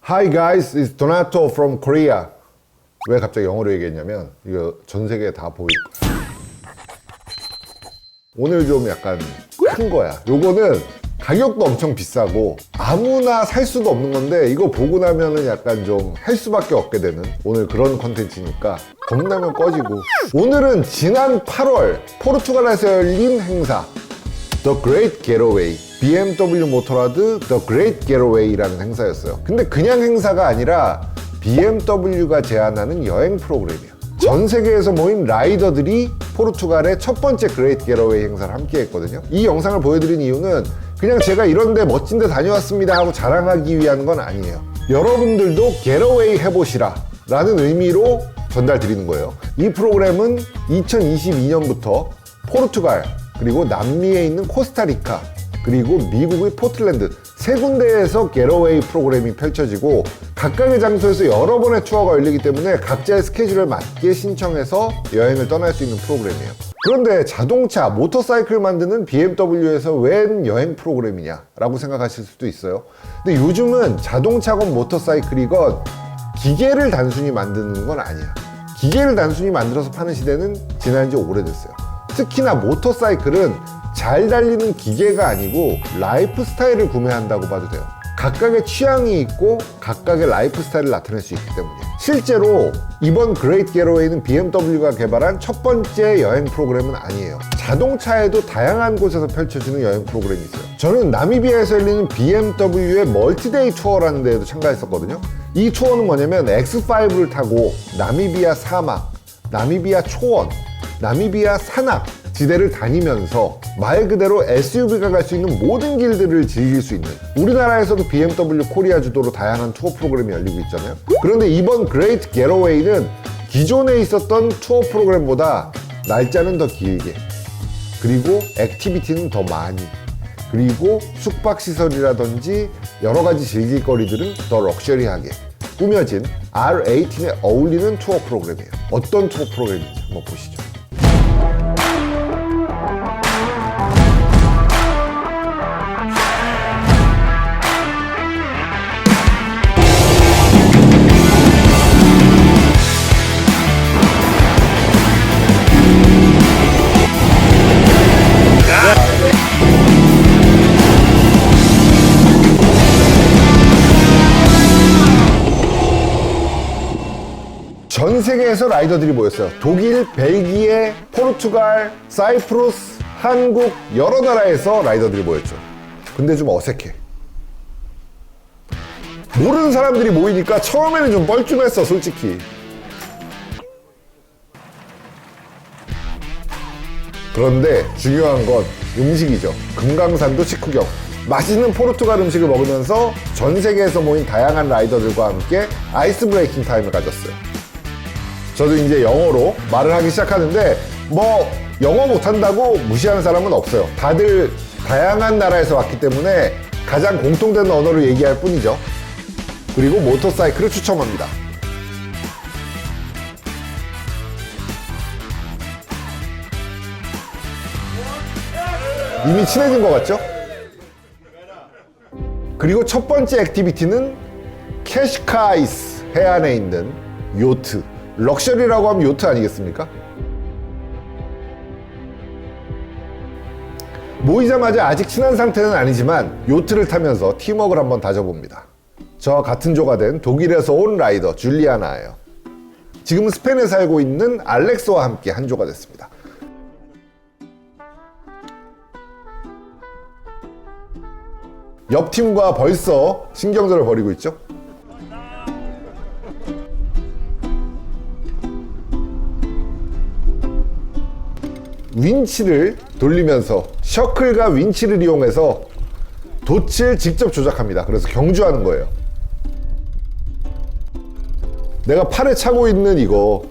Hi guys, it's Donato from Korea. 왜 갑자기 영어로 얘기했냐면 이거 전 세계에 다 보일 거야. 오늘 좀 약간 큰 거야. 요거는 가격도 엄청 비싸고 아무나 살 수도 없는 건데 이거 보고 나면은 약간 좀 할 수밖에 없게 되는 오늘 그런 컨텐츠니까 겁나면 꺼지고. 오늘은 지난 8월 포르투갈에서 열린 행사 The Great Getaway, BMW 모터라드 The Great Getaway라는 행사였어요. 근데 그냥 행사가 아니라 BMW가 제안하는 여행 프로그램이야. 전 세계에서 모인 라이더들이 포르투갈의 첫 번째 Great Getaway 행사를 함께 했거든요. 이 영상을 보여드린 이유는 그냥 제가 이런데 멋진데 다녀왔습니다 하고 자랑하기 위한 건 아니에요. 여러분들도 Getaway 해보시라 라는 의미로 전달 드리는 거예요. 이 프로그램은 2022년부터 포르투갈, 그리고 남미에 있는 코스타리카, 그리고 미국의 포틀랜드 세 군데에서 겟어웨이 프로그램이 펼쳐지고 각각의 장소에서 여러 번의 투어가 열리기 때문에 각자의 스케줄에 맞게 신청해서 여행을 떠날 수 있는 프로그램이에요. 그런데 자동차, 모터사이클 만드는 BMW에서 웬 여행 프로그램이냐 라고 생각하실 수도 있어요. 근데 요즘은 자동차건 모터사이클이건 기계를 단순히 만드는 건 아니야. 기계를 단순히 만들어서 파는 시대는 지난 지 오래됐어요. 특히나 모터사이클은 잘 달리는 기계가 아니고 라이프 스타일을 구매한다고 봐도 돼요. 각각의 취향이 있고 각각의 라이프 스타일을 나타낼 수 있기 때문에. 실제로 이번 그레이트 겟어웨이는 BMW가 개발한 첫 번째 여행 프로그램은 아니에요. 자동차에도 다양한 곳에서 펼쳐지는 여행 프로그램이 있어요. 저는 나미비아에서 열리는 BMW의 멀티데이 투어라는 데에도 참가했었거든요. 이 투어는 뭐냐면 X5를 타고 나미비아 사막, 나미비아 초원, 나미비아 산악 지대를 다니면서 말 그대로 SUV가 갈 수 있는 모든 길들을 즐길 수 있는, 우리나라에서도 BMW 코리아 주도로 다양한 투어 프로그램이 열리고 있잖아요. 그런데 이번 그레이트 겟어웨이는 기존에 있었던 투어 프로그램보다 날짜는 더 길게, 그리고 액티비티는 더 많이, 그리고 숙박시설이라든지 여러가지 즐길 거리들은 더 럭셔리하게 꾸며진 R18에 어울리는 투어 프로그램이에요. 어떤 투어 프로그램인지 한번 보시죠. 전 세계에서 라이더들이 모였어요. 독일, 벨기에, 포르투갈, 사이프러스, 한국 여러 나라에서 라이더들이 모였죠. 근데 좀 어색해. 모르는 사람들이 모이니까 처음에는 좀 뻘쭘했어, 솔직히. 그런데 중요한 건 음식이죠. 금강산도 식후경. 맛있는 포르투갈 음식을 먹으면서 전 세계에서 모인 다양한 라이더들과 함께 아이스 브레이킹 타임을 가졌어요. 저도 이제 영어로 말을 하기 시작하는데 뭐 영어 못한다고 무시하는 사람은 없어요. 다들 다양한 나라에서 왔기 때문에 가장 공통된 언어를 얘기할 뿐이죠. 그리고 모터사이클을 추천합니다. 이미 친해진 것 같죠? 그리고 첫 번째 액티비티는 캐시카이스 해안에 있는 요트. 럭셔리라고 하면 요트 아니겠습니까? 모이자마자 아직 친한 상태는 아니지만 요트를 타면서 팀워크를 한번 다져봅니다. 저 같은 조가 된 독일에서 온 라이더 줄리아나예요. 지금은 스페인에 살고 있는 알렉스와 함께 한 조가 됐습니다. 옆 팀과 벌써 신경전을 벌이고 있죠? 윈치를 돌리면서 셔클과 윈치를 이용해서 돛을 직접 조작합니다. 그래서 경주하는 거예요. 내가 팔에 차고 있는 이거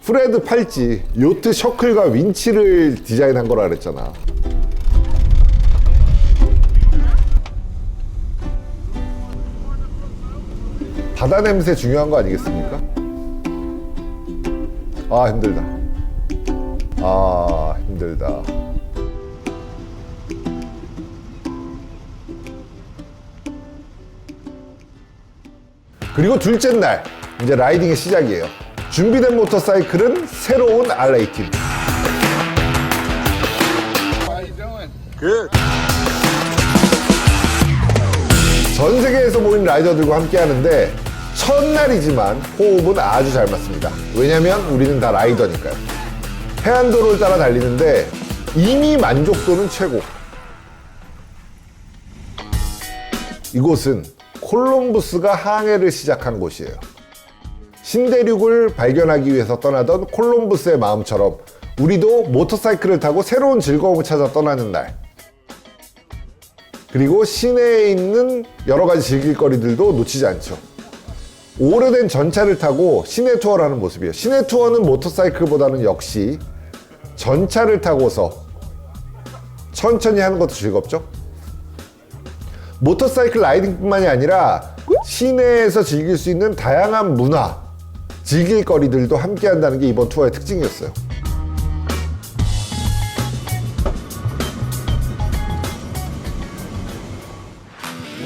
프레드 팔찌, 요트 셔클과 윈치를 디자인한 거라 그랬잖아. 바다 냄새 중요한 거 아니겠습니까? 아, 힘들다. 아, 힘들다. 그리고 둘째 날 이제 라이딩의 시작이에요. 준비된 모터사이클은 새로운 R18. 전 세계에서 모인 라이더들과 함께 하는데 첫날이지만 호흡은 아주 잘 맞습니다. 왜냐면 우리는 다 라이더니까요. 해안도로를 따라 달리는데 이미 만족도는 최고. 이곳은 콜럼부스가 항해를 시작한 곳이에요. 신대륙을 발견하기 위해서 떠나던 콜럼부스의 마음처럼 우리도 모터사이클을 타고 새로운 즐거움을 찾아 떠나는 날. 그리고 시내에 있는 여러 가지 즐길거리들도 놓치지 않죠. 오래된 전차를 타고 시내 투어를 하는 모습이에요. 시내 투어는 모터사이클보다는 역시 전차를 타고서 천천히 하는 것도 즐겁죠. 모터사이클 라이딩뿐만이 아니라 시내에서 즐길 수 있는 다양한 문화, 즐길거리들도 함께 한다는 게 이번 투어의 특징이었어요.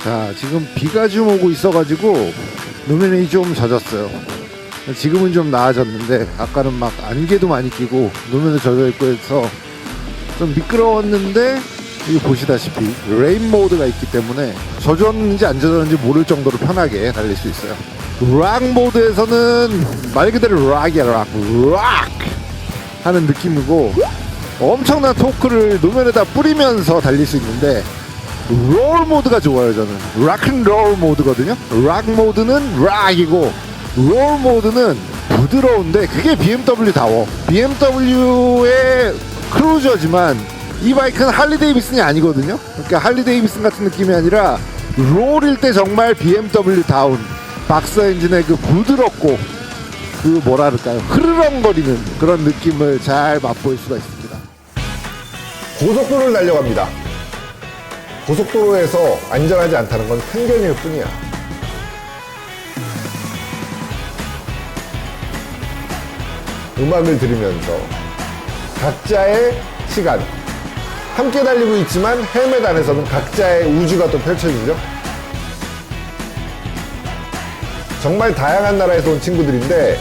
자, 지금 비가 좀 오고 있어가지고路面이 좀 젖었어요. 지금은 좀 나아졌는데 아까는 막 안개도 많이 끼고路面도 젖어 있고 해서 좀 미끄러웠는데 이거 보시다시피 레인 모드가 있기 때문에 젖었는지 안 젖었는지 모를 정도로 편하게 달릴 수 있어요. 락 모드에서는 말 그대로 락이야, 락 하는 느낌이고 엄청난 토크를路面에다 뿌리면서 달릴 수 있는데 롤 모드가 좋아요. 저는 락앤롤 모드거든요. 락 모드는 락이고 롤 모드는 부드러운데 그게 BMW다워. BMW의 크루저지만 이 바이크는 할리 데이비슨이 아니거든요. 그러니까 할리 데이비슨 같은 느낌이 아니라 롤일 때 정말 BMW다운 박스 엔진의 그 부드럽고 그 뭐라 그럴까요, 흐르렁거리는 그런 느낌을 잘 맛볼 수가 있습니다. 고속도로를 달려갑니다. 고속도로에서 안전하지 않다는 건 편견일 뿐이야. 음악을 들으면서 각자의 시간, 함께 달리고 있지만 헬멧 안에서는 각자의 우주가 또 펼쳐지죠. 정말 다양한 나라에서 온 친구들인데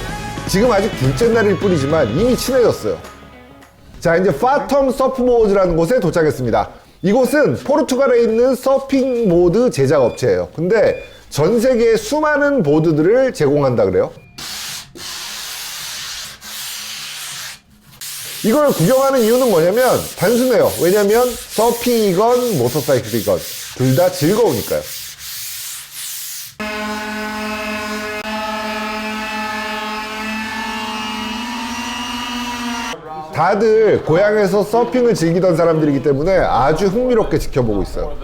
지금 아직 둘째 날일 뿐이지만 이미 친해졌어요. 자, 이제 파텀 서프보드라는 곳에 도착했습니다. 이곳은 포르투갈에 있는 서핑 모드 제작 업체예요. 근데 전 세계에 수많은 보드들을 제공한다 그래요. 이걸 구경하는 이유는 뭐냐면 단순해요. 왜냐면 서핑이건 모터사이클이건 둘 다 즐거우니까요. 다들 고향에서 서핑을 즐기던 사람들이기 때문에 아주 흥미롭게 지켜보고 있어요.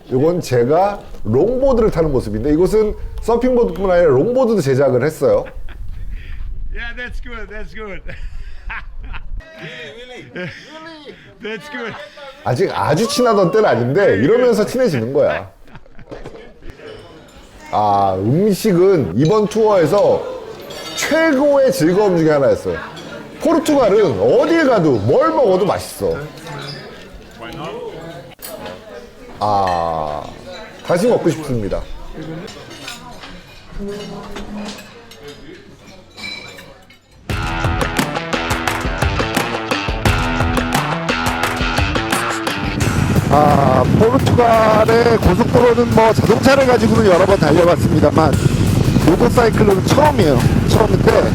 이건 제가 롱보드를 타는 모습인데 이곳은 서핑보드뿐만 아니라 롱보드도 제작을 했어요. Yeah, that's good. That's good. That's good. 아직 아주 친하던 때는 아닌데 이러면서 친해지는 거야. 아, 음식은 이번 투어에서 최고의 즐거움 중에 하나였어요. 포르투갈은 어딜 가도 뭘 먹어도 맛있어. 아, 다시 먹고 싶습니다. 포르투갈의 고속도로는 뭐 자동차를 가지고는 여러 번 달려봤습니다만 모터사이클로는 처음이에요. 처음인데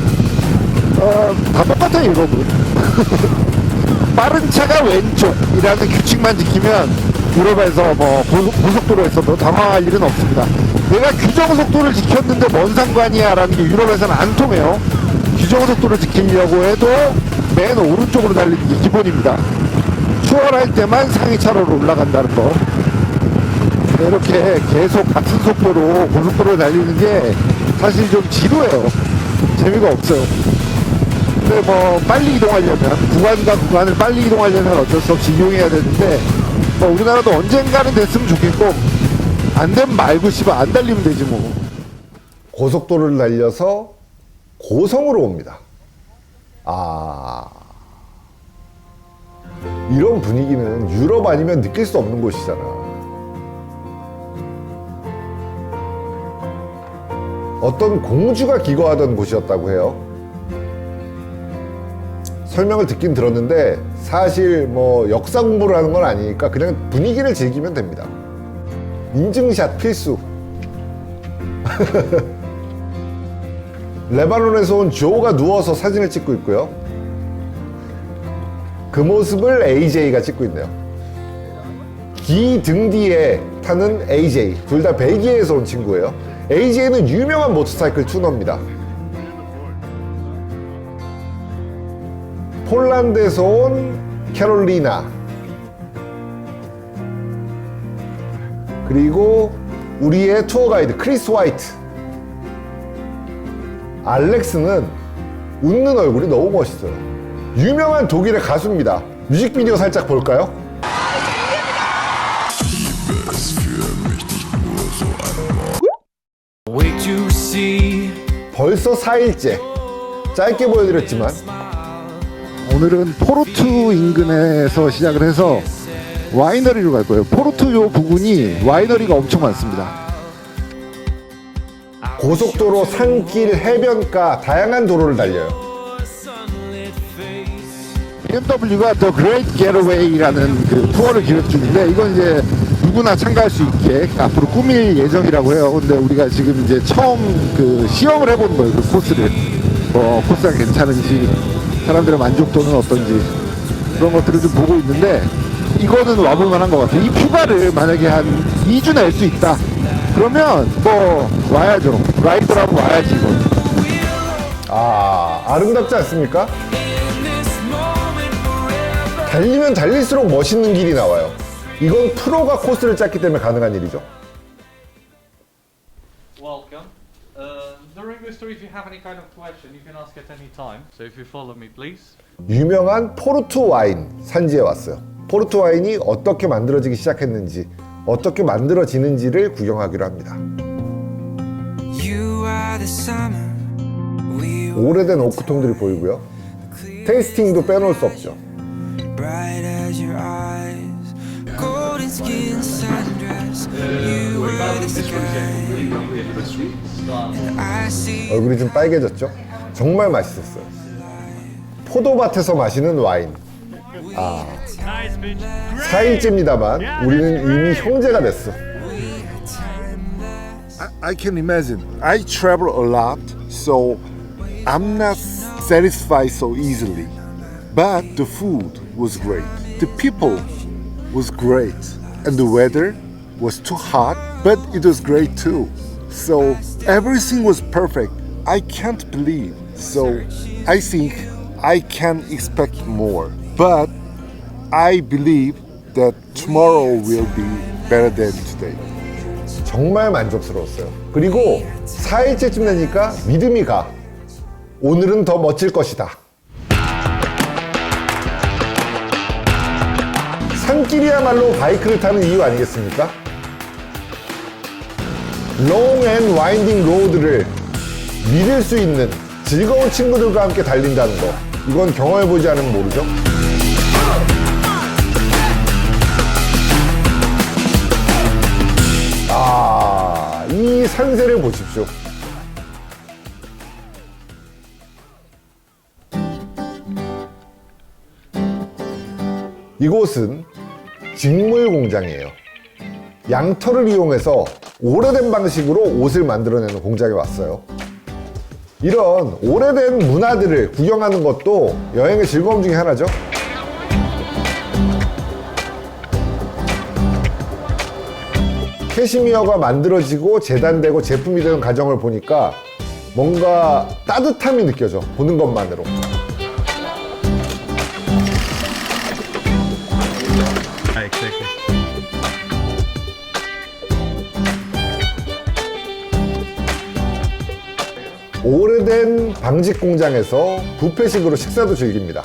다 똑같아요. 유럽은 빠른 차가 왼쪽이라는 규칙만 지키면 유럽에서 뭐 고속도로에서도 당황할 일은 없습니다. 내가 규정속도를 지켰는데 뭔 상관이야 라는 게 유럽에서는 안 통해요. 규정속도를 지키려고 해도 맨 오른쪽으로 달리는 게 기본입니다. 추월할 때만 상위 차로로 올라간다는 거. 이렇게 계속 같은 속도로 고속도로를 달리는 게 사실 좀 지루해요. 재미가 없어요. 근데 뭐 빨리 이동하려면 구간과 구간을 빨리 이동하려면 어쩔 수 없이 이용해야 되는데 뭐 우리나라도 언젠가는 됐으면 좋겠고 안 되면 말고 씨발 안 달리면 되지 뭐. 고속도로를 달려서 고성으로 옵니다. 아, 이런 분위기는 유럽 아니면 느낄 수 없는 곳이잖아. 어떤 공주가 기거하던 곳이었다고 해요. 설명을 듣긴 들었는데 사실 뭐 역사 공부를 하는 건 아니니까 그냥 분위기를 즐기면 됩니다. 인증샷 필수. 레바논에서 온 조가 누워서 사진을 찍고 있고요. 그 모습을 AJ가 찍고 있네요. 기 등 뒤에 타는 AJ, 둘 다 벨기에에서 온 친구예요. AJ는 유명한 모터사이클 투너입니다. 폴란드에서 온 캐롤리나, 그리고 우리의 투어 가이드 크리스 화이트. 알렉스는 웃는 얼굴이 너무 멋있어요. 유명한 독일의 가수입니다. 뮤직비디오 살짝 볼까요? 벌써 4일째. 짧게 보여드렸지만 오늘은 포르투 인근에서 시작을 해서 와이너리로 갈 거예요. 포르투 요 부근이 와이너리가 엄청 많습니다. 고속도로, 산길, 해변가 다양한 도로를 달려요. BMW가 The Great Getaway라는 그 투어를 기획 중인데 이건 이제 누구나 참가할 수 있게 앞으로 꾸밀 예정이라고 해요. 근데 우리가 지금 이제 처음 그 시험을 해보는 거예요. 그 코스를 코스가 괜찮은지 사람들의 만족도는 어떤지 그런 것들을 좀 보고 있는데 이거는 와볼 만한 것 같아요. 이 휴가를 만약에 한 2주 낼 수 있다 그러면 뭐 와야죠. 라이더라고 와야지 이거. 아름답지 않습니까? 달리면 달릴수록 멋있는 길이 나와요. 이건 프로가 코스를 짰기 때문에 가능한 일이죠. Welcome. During this tour, if you have any kind of question, you can ask at any time. So if you follow me, please. 유명한 포르투 와인 산지에 왔어요. 포르투 와인이 어떻게 만들어지기 시작했는지, 어떻게 만들어지는지를 구경하기로 합니다. 오래된 오크통들이 보이고요. 테이스팅도 빼놓을 수 없죠. bright as your eyes, golden skin sundress. You were the sky, and I see. 얼굴이 좀 빨개졌죠? 정말 맛있었어요. 포도밭에서 마시는 와인. Nice bitch. 4일째입니다만 우리는 이미 형제가 됐어. I can imagine. I travel a lot, so I'm not satisfied so easily. But the food was great. The people was great. And the weather was too hot, but it was great too. So everything was perfect. I can't believe. So I think I can expect more. But I believe that tomorrow will be better than today. 정말 만족스러웠어요. 그리고 4일째쯤 되니까 믿음이 가. 오늘은 더 멋질 것이다. 산길이야말로 바이크를 타는 이유 아니겠습니까? 롱 앤 와인딩 로드를 믿을 수 있는 즐거운 친구들과 함께 달린다는 거, 이건 경험해보지 않으면 모르죠? 이 산세를 보십시오. 이곳은 직물 공장이에요. 양털을 이용해서 오래된 방식으로 옷을 만들어내는 공장에 왔어요. 이런 오래된 문화들을 구경하는 것도 여행의 즐거움 중에 하나죠. 캐시미어가 만들어지고 재단되고 제품이 되는 과정을 보니까 뭔가 따뜻함이 느껴져, 보는 것만으로. Exactly. 오래된 방직 공장에서 뷔페식으로 식사도 즐깁니다.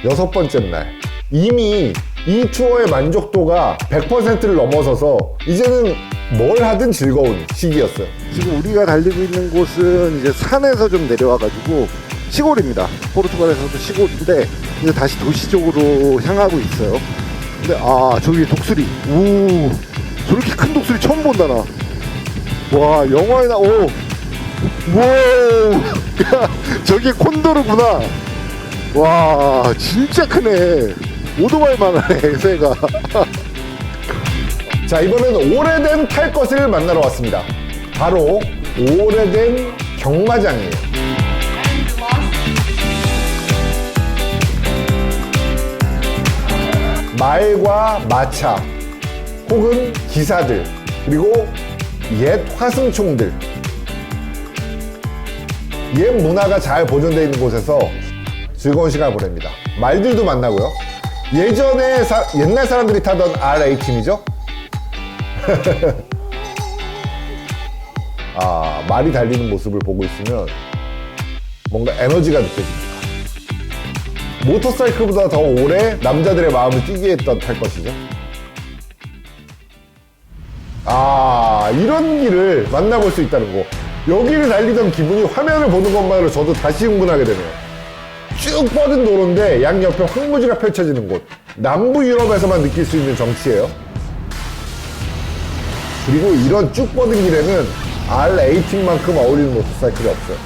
여섯 번째 날, 이미 이 투어의 만족도가 100%를 넘어서서 이제는 뭘 하든 즐거운 시기였어요. 지금 우리가 달리고 있는 곳은 이제 산에서 좀 내려와가지고 시골입니다. 포르투갈에서도 시골인데 이제 다시 도시 쪽으로 향하고 있어요. 근데 아 저기 독수리, 오 저렇게 큰 독수리 처음 본다 나. 와 영화에 나, 오, 와, 저게 콘도르구나. 와 진짜 크네. 오토바이만 하네 새가. 자, 이번에는 오래된 탈 것을 만나러 왔습니다. 바로 오래된 경마장이에요. 말과 마차 혹은 기사들 그리고 옛 화승총들, 옛 문화가 잘 보존되어 있는 곳에서 즐거운 시간을 보냅니다. 말들도 만나고요. 예전에 옛날 사람들이 타던 R18이죠. 아, 말이 달리는 모습을 보고 있으면 뭔가 에너지가 느껴집니다. 모터사이클보다 더 오래 남자들의 마음을 뛰게 했던 탈 것이죠. 아, 이런 길을 만나볼 수 있다는 거. 여기를 달리던 기분이 화면을 보는 것만으로 저도 다시 흥분하게 되네요. 쭉 뻗은 도로인데 양옆에 황무지가 펼쳐지는 곳. 남부 유럽에서만 느낄 수 있는 정치예요. 그리고 이런 쭉 뻗은 길에는 R18만큼 어울리는 모터사이클이 없어요.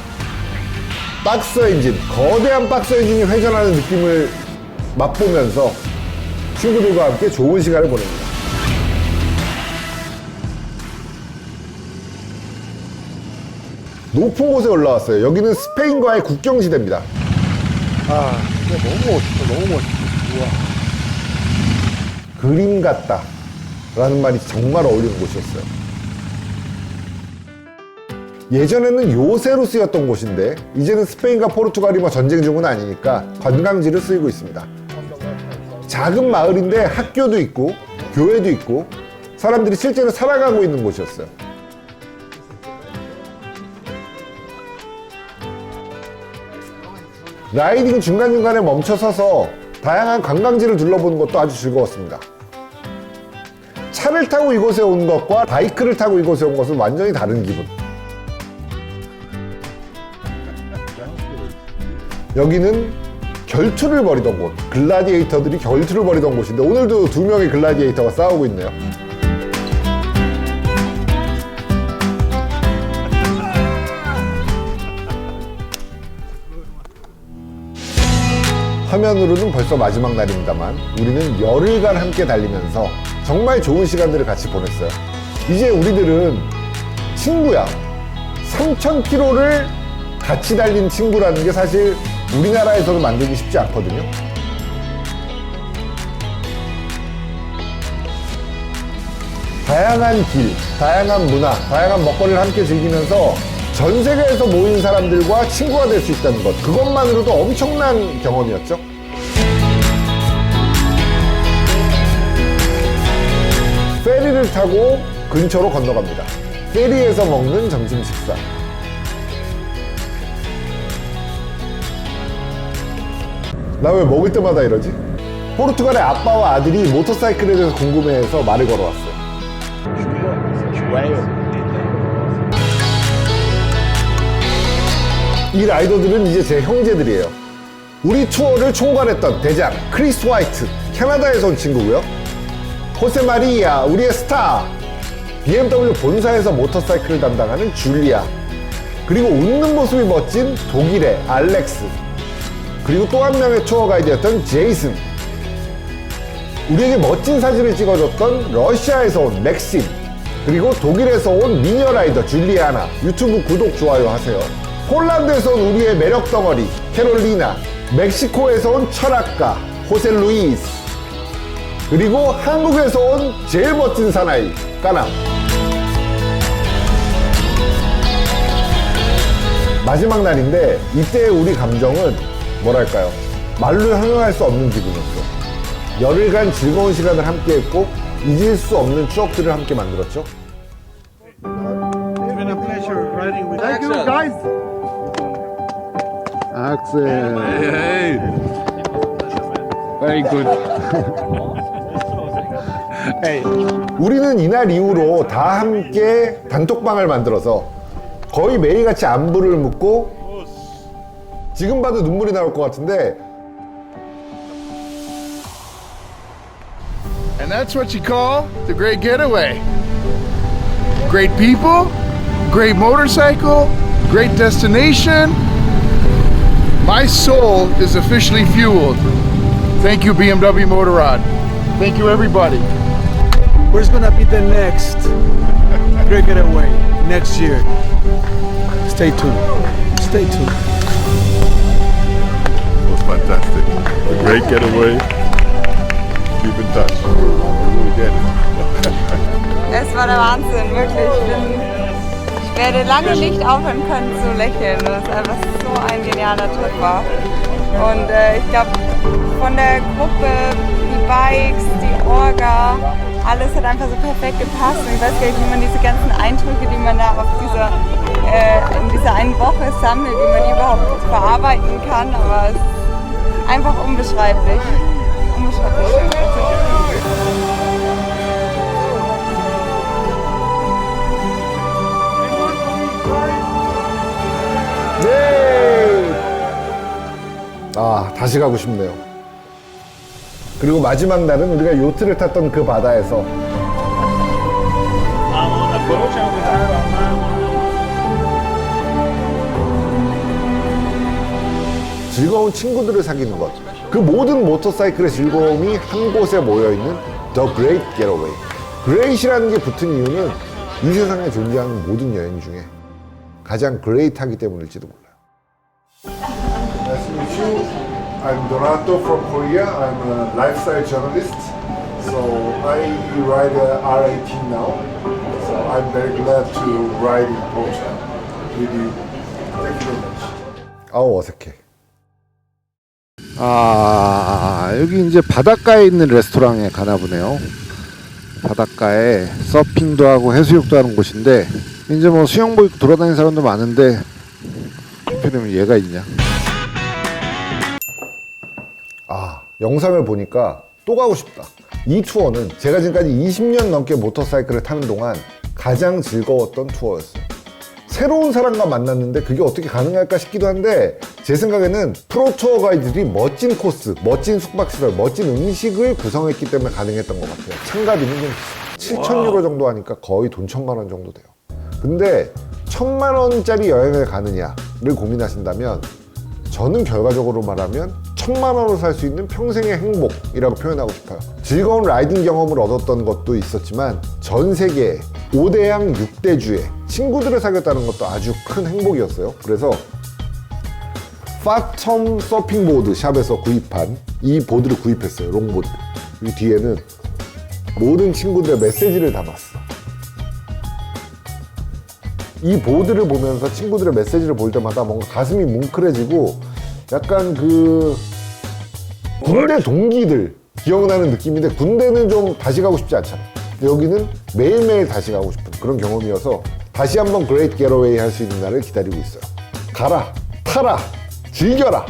박스 엔진, 거대한 박스 엔진이 회전하는 느낌을 맛보면서 친구들과 함께 좋은 시간을 보냅니다. 높은 곳에 올라왔어요. 여기는 스페인과의 국경지대입니다. 아 진짜 너무 멋있어, 너무 멋있어. 우와. 그림 같다 라는 말이 정말 어울리는 곳이었어요. 예전에는 요새로 쓰였던 곳인데 이제는 스페인과 포르투갈이 뭐 전쟁 중은 아니니까 관광지로 쓰이고 있습니다. 작은 마을인데 학교도 있고 교회도 있고 사람들이 실제로 살아가고 있는 곳이었어요. 라이딩 중간중간에 멈춰서서 다양한 관광지를 둘러보는 것도 아주 즐거웠습니다. 차를 타고 이곳에 온 것과 바이크를 타고 이곳에 온 것은 완전히 다른 기분. 여기는 결투를 벌이던 곳, 글라디에이터들이 결투를 벌이던 곳인데 오늘도 두 명의 글라디에이터가 싸우고 있네요. 화면으로는 벌써 마지막 날입니다만 우리는 열흘간 함께 달리면서 정말 좋은 시간들을 같이 보냈어요. 이제 우리들은 친구야. 3,000km를 같이 달린 친구라는 게 사실 우리나라에서는 만들기 쉽지 않거든요. 다양한 길, 다양한 문화, 다양한 먹거리를 함께 즐기면서 전 세계에서 모인 사람들과 친구가 될 수 있다는 것, 그것만으로도 엄청난 경험이었죠. 페리를 타고 근처로 건너갑니다. 페리에서 먹는 점심 식사. 나 왜 먹을 때마다 이러지? 포르투갈의 아빠와 아들이 모터사이클에 대해서 궁금해해서 말을 걸어왔어요. 이 라이더들은 이제 제 형제들이에요. 우리 투어를 총괄했던 대장 크리스 화이트, 캐나다에서 온 친구고요. 호세 마리아, 우리의 스타, BMW 본사에서 모터사이클을 담당하는 줄리아, 그리고 웃는 모습이 멋진 독일의 알렉스, 그리고 또 한 명의 투어 가이드였던 제이슨, 우리에게 멋진 사진을 찍어줬던 러시아에서 온 맥심, 그리고 독일에서 온 미녀 라이더 줄리아나. 유튜브 구독, 좋아요 하세요. 폴란드에서 온 우리의 매력 덩어리 캐롤리나, 멕시코에서 온 철학가 호세 루이스, 그리고 한국에서 온 제일 멋진 사나이 까남. 마지막 날인데 이때의 우리 감정은 뭐랄까요, 말로 형용할 수 없는 기분이었어. 열흘간 즐거운 시간을 함께 했고 잊을 수 없는 추억들을 함께 만들었죠. It's been a pleasure riding with Thank you guys. 악셀. Hey. Very good. Hey. 우리는 이날 이후로 다 함께 단톡방을 만들어서 거의 매일같이 안부를 묻고 지금 봐도 눈물이 나올 것 같은데 And that's what you call the Great Getaway. Great people, great motorcycle, great destination. My soul is officially fueled. Thank you, BMW Motorrad. Thank you, everybody. Where's gonna be the next Great Getaway next year? Stay tuned. Stay tuned. It was fantastic. A great getaway. Keep in touch. We'll get it. Es war der Wahnsinn, wirklich. Ich werde lange nicht aufhören können zu lächeln, weil es einfach so ein genialer Trip war. Und ich glaube, von der Gruppe, die Bikes, die Orga, alles hat einfach so perfekt gepasst. Und ich weiß gar nicht, wie man diese ganzen Eindrücke, die man da auf in dieser einen Woche sammelt, wie man die überhaupt verarbeiten kann. Aber es ist einfach unbeschreiblich. Unbeschreiblich schön. 네! 아, 다시 가고 싶네요. 그리고 마지막 날은 우리가 요트를 탔던 그 바다에서 즐거운 친구들을 사귀는 것. 그 모든 모터사이클의 즐거움이 한 곳에 모여있는 The Great Getaway. Great이라는 게 붙은 이유는 이 세상에 존재하는 모든 여행 중에 가장 great하기 때문일지도 몰라요. Nice to meet you. I'm Donato from Korea. I'm a lifestyle journalist. So I ride a R18 now. So I'm very glad to ride in Portugal with you. Thank you very much. 아우 어색해. 여기 이제 바닷가에 있는 레스토랑에 가나 보네요. 바닷가에 서핑도 하고 해수욕도 하는 곳인데 이제 뭐 수영복 입고 돌아다니는 사람도 많은데 하필이면 얘가 있냐. 영상을 보니까 또 가고 싶다. 이 투어는 제가 지금까지 20년 넘게 모터사이클을 타는 동안 가장 즐거웠던 투어였어요. 새로운 사람과 만났는데 그게 어떻게 가능할까 싶기도 한데 제 생각에는 프로 투어 가이드들이 멋진 코스, 멋진 숙박시설, 멋진 음식을 구성했기 때문에 가능했던 것 같아요. 참가비는 좀 7,000유로 정도 하니까 거의 돈 1,000만 원 정도 돼요. 근데 1,000만 원짜리 여행을 가느냐를 고민하신다면 저는 결과적으로 말하면 1,000만 원으로 살 수 있는 평생의 행복이라고 표현하고 싶어요. 즐거운 라이딩 경험을 얻었던 것도 있었지만 전 세계에 5대양 6대주에 친구들을 사귀었다는 것도 아주 큰 행복이었어요. 그래서 파텀 서핑보드 샵에서 구입한 이 보드를 구입했어요. 롱보드. 이 뒤에는 모든 친구들의 메시지를 담았어. 이 보드를 보면서 친구들의 메시지를 볼 때마다 뭔가 가슴이 뭉클해지고 약간 그 군대 동기들 기억나는 느낌인데 군대는 좀 다시 가고 싶지 않잖아. 여기는 매일매일 다시 가고 싶은 그런 경험이어서 다시 한번 그레이트 겟어웨이 할 수 있는 날을 기다리고 있어요. 가라, 타라, 즐겨라.